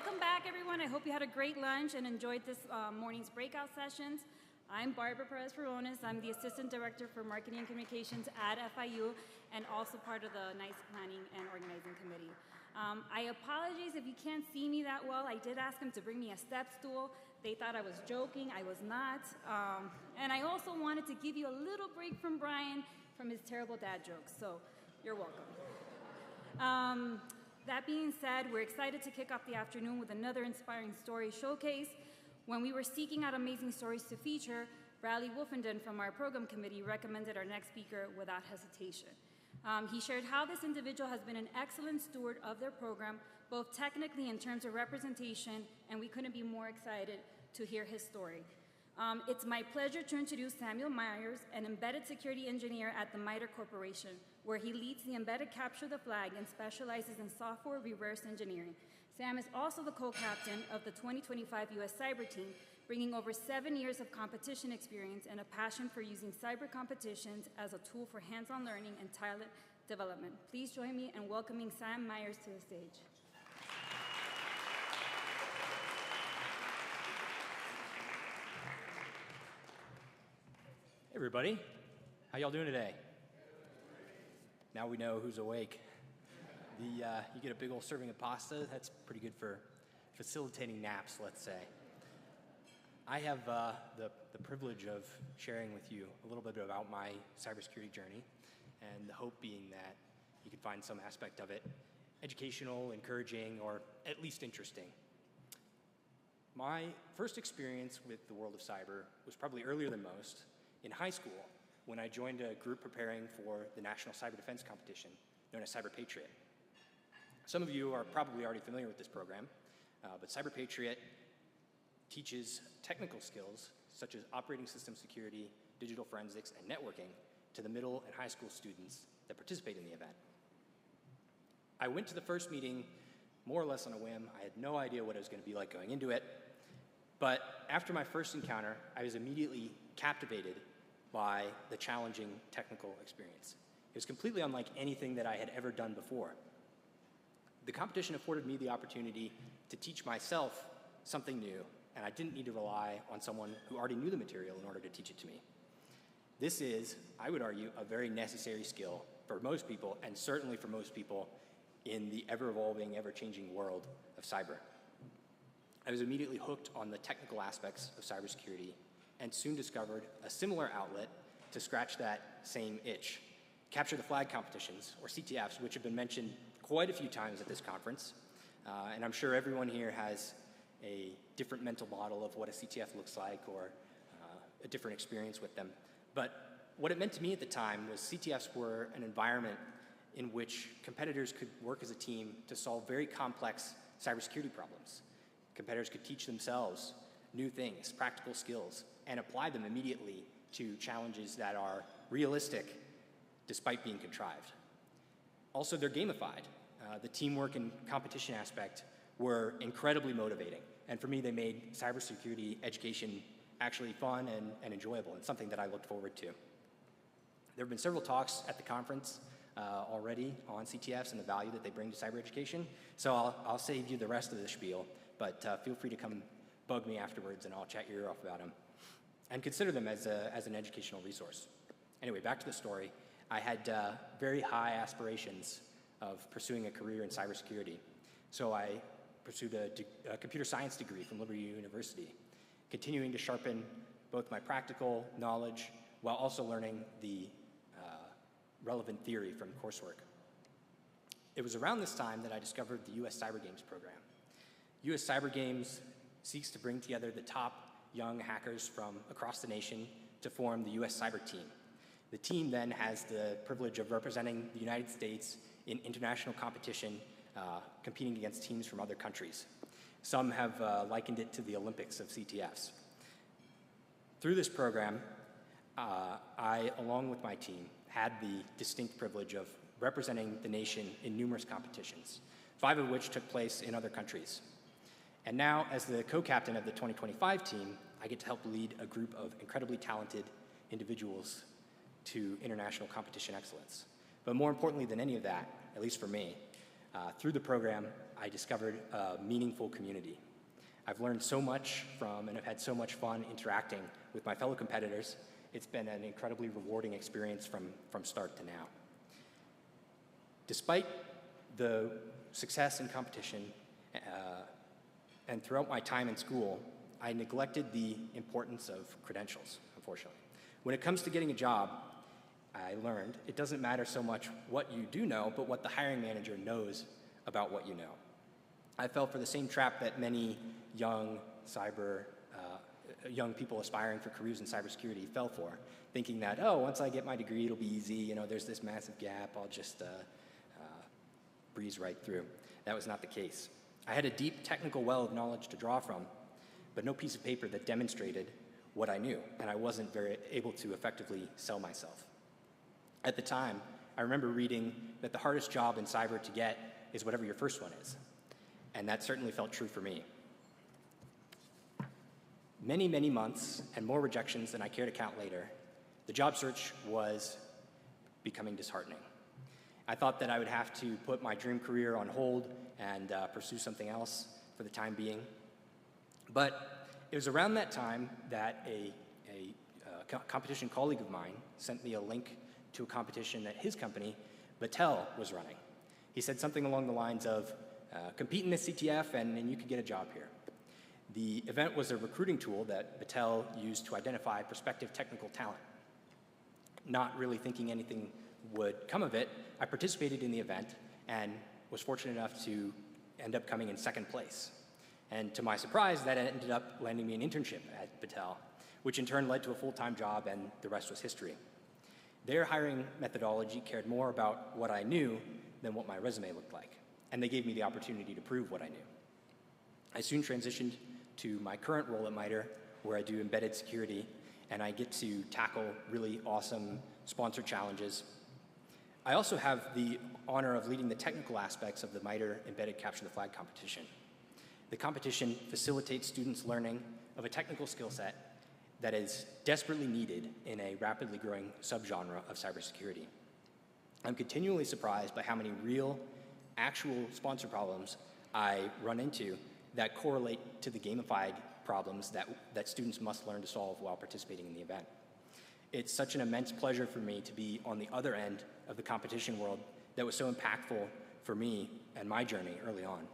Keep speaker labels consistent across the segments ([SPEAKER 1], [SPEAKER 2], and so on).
[SPEAKER 1] welcome back, everyone. I hope you had a great lunch and enjoyed this morning's breakout sessions. I'm Barbara Perez-Peronis. I'm the Assistant Director for Marketing and Communications at FIU and also part of the NICE Planning and Organizing Committee. I apologize if you can't see me that well. I did ask them to bring me a step stool. They thought I was joking. I was not. And I also wanted to give you a little break from Brian from his terrible dad jokes, so you're welcome. That being said, we're excited to kick off the afternoon with another inspiring story showcase. When we were seeking out amazing stories to feature, Bradley Wolfenden from our program committee recommended our next speaker without hesitation. He shared how this individual has been an excellent steward of their program, both technically in terms of representation, and we couldn't be more excited to hear his story. It's my pleasure to introduce Samuel Meyers, an embedded security engineer at the MITRE Corporation, where he leads the embedded capture the flag and specializes in software reverse engineering. Sam is also the co-captain of the 2025 U.S. Cyber Team, bringing over 7 years of competition experience and a passion for using cyber competitions as a tool for hands-on learning and talent development. Please join me in welcoming Sam Meyers to the stage.
[SPEAKER 2] Hey everybody, how y'all doing today? Now we know who's awake. You get a big old serving of pasta. That's pretty good for facilitating naps, let's say. I have the privilege of sharing with you a little bit about my cybersecurity journey, and the hope being that you could find some aspect of it educational, encouraging, or at least interesting. My first experience with the world of cyber was probably earlier than most, in high school, when I joined a group preparing for the National Cyber Defense Competition, known as Cyber Patriot. Some of you are probably already familiar with this program, but Cyber Patriot teaches technical skills such as operating system security, digital forensics, and networking to the middle and high school students that participate in the event. I went to the first meeting more or less on a whim. I had no idea what it was going to be like going into it, but after my first encounter, I was immediately captivated by the challenging technical experience. It was completely unlike anything that I had ever done before. The competition afforded me the opportunity to teach myself something new, and I didn't need to rely on someone who already knew the material in order to teach it to me. This is, I would argue, a very necessary skill for most people, and certainly for most people in the ever-evolving, ever-changing world of cyber. I was immediately hooked on the technical aspects of cybersecurity and soon discovered a similar outlet to scratch that same itch. Capture the flag competitions, or CTFs, which have been mentioned quite a few times at this conference, and I'm sure everyone here has a different mental model of what a CTF looks like or a different experience with them. But what it meant to me at the time was CTFs were an environment in which competitors could work as a team to solve very complex cybersecurity problems. Competitors could teach themselves new things, practical skills, and apply them immediately to challenges that are realistic despite being contrived. Also, they're gamified. The teamwork and competition aspect were incredibly motivating, and for me, they made cybersecurity education actually fun and enjoyable, and something that I looked forward to. There have been several talks at the conference already on CTFs and the value that they bring to cyber education, so I'll save you the rest of the spiel, but feel free to come bug me afterwards and I'll chat your ear off about them. And consider them as an educational resource. Anyway, back to the story. I had very high aspirations of pursuing a career in cybersecurity. So I pursued a computer science degree from Liberty University, continuing to sharpen both my practical knowledge while also learning the relevant theory from coursework. It was around this time that I discovered the U.S. Cyber Games program. U.S. Cyber Games seeks to bring together the top young hackers from across the nation to form the U.S. Cyber Team. The team then has the privilege of representing the United States in international competition, competing against teams from other countries. Some have likened it to the Olympics of CTFs. Through this program, I, along with my team, had the distinct privilege of representing the nation in numerous competitions, 5 of which took place in other countries. And now, as the co-captain of the 2025 team, I get to help lead a group of incredibly talented individuals to international competition excellence. But more importantly than any of that, at least for me, Through the program, I discovered a meaningful community. I've learned so much from and have had so much fun interacting with my fellow competitors. It's been an incredibly rewarding experience from start to now. Despite the success in competition and throughout my time in school, I neglected the importance of credentials, unfortunately. When it comes to getting a job, I learned it doesn't matter so much what you do know, but what the hiring manager knows about what you know. I fell for the same trap that many young people aspiring for careers in cybersecurity fell for, thinking that, oh, once I get my degree, it'll be easy. You know, there's this massive gap. I'll just breeze right through. That was not the case. I had a deep technical well of knowledge to draw from, but no piece of paper that demonstrated what I knew, and I wasn't very able to effectively sell myself. At the time, I remember reading that the hardest job in cyber to get is whatever your first one is, and that certainly felt true for me. Many, many months and more rejections than I care to count later, the job search was becoming disheartening. I thought that I would have to put my dream career on hold and pursue something else for the time being. But it was around that time that a competition colleague of mine sent me a link to a competition that his company, Battelle, was running. He said something along the lines of, compete in this CTF and you can get a job here. The event was a recruiting tool that Battelle used to identify prospective technical talent. Not really thinking anything would come of it, I participated in the event and was fortunate enough to end up coming in second place. And to my surprise, that ended up landing me an internship at Battelle, which in turn led to a full-time job, and the rest was history. Their hiring methodology cared more about what I knew than what my resume looked like, and they gave me the opportunity to prove what I knew. I soon transitioned to my current role at MITRE, where I do embedded security, and I get to tackle really awesome sponsored challenges. I also have the honor of leading the technical aspects of the MITRE Embedded Capture the Flag competition. The competition facilitates students' learning of a technical skill set that is desperately needed in a rapidly growing subgenre of cybersecurity. I'm continually surprised by how many real, actual sponsor problems I run into that correlate to the gamified problems that students must learn to solve while participating in the event. It's such an immense pleasure for me to be on the other end of the competition world that was so impactful for me and my journey early on.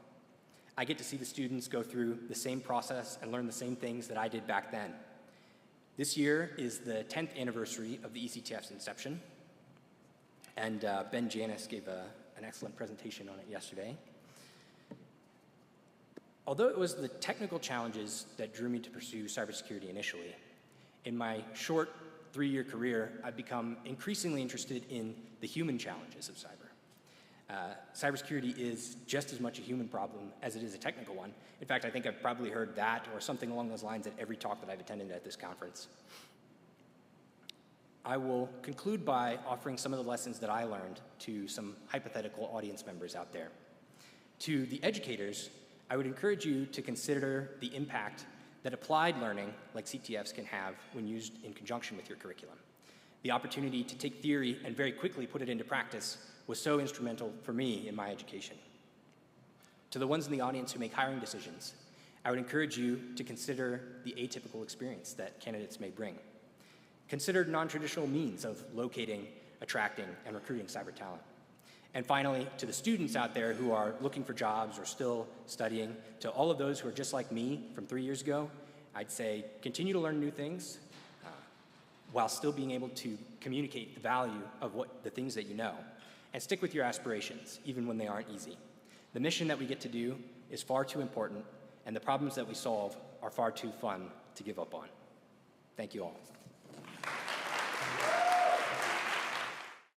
[SPEAKER 2] I get to see the students go through the same process and learn the same things that I did back then. This year is the 10th anniversary of the ECTF's inception, and Ben Janis gave an excellent presentation on it yesterday. Although it was the technical challenges that drew me to pursue cybersecurity initially, in my short 3-year career, I've become increasingly interested in the human challenges of cyber. Cybersecurity is just as much a human problem as it is a technical one. In fact, I think I've probably heard that or something along those lines at every talk that I've attended at this conference. I will conclude by offering some of the lessons that I learned to some hypothetical audience members out there. To the educators, I would encourage you to consider the impact that applied learning like CTFs can have when used in conjunction with your curriculum. The opportunity to take theory and very quickly put it into practice was so instrumental for me in my education. To the ones in the audience who make hiring decisions, I would encourage you to consider the atypical experience that candidates may bring. Consider non-traditional means of locating, attracting, and recruiting cyber talent. And finally, to the students out there who are looking for jobs or still studying, to all of those who are just like me from 3 years ago, I'd say continue to learn new things while still being able to communicate the value of the things that you know, and stick with your aspirations, even when they aren't easy. The mission that we get to do is far too important, and the problems that we solve are far too fun to give up on. Thank you all.